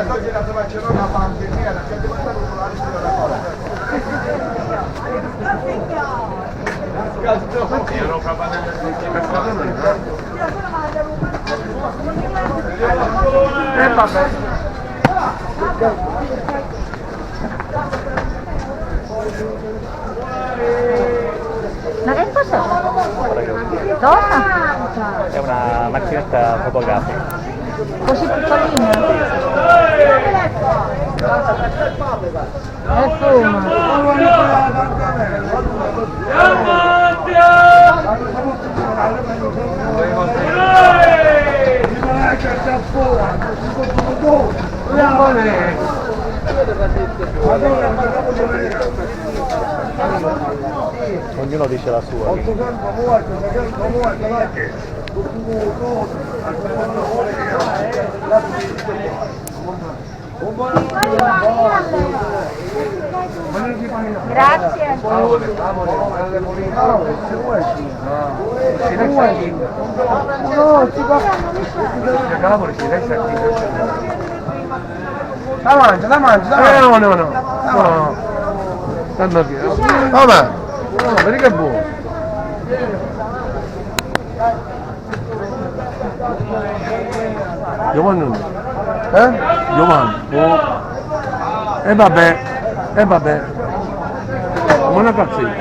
oggi la Barcellona fa anche mia, la gente va a salutare la cosa. Vabbè. Ma che cos'è? Cosa? È una macchinetta fotografica. Così piccolina? E fuma. Ognuno dice la sua. Grazie. La mangia. No. No. Stanno via. Vabbè. No, vedi che è buono. Giovanni. Giovanni. E vabbè. Come una cazzina.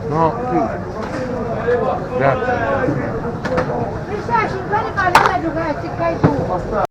No, sì. Grazie. Mi sa 50 parole giocare, ci cai tu.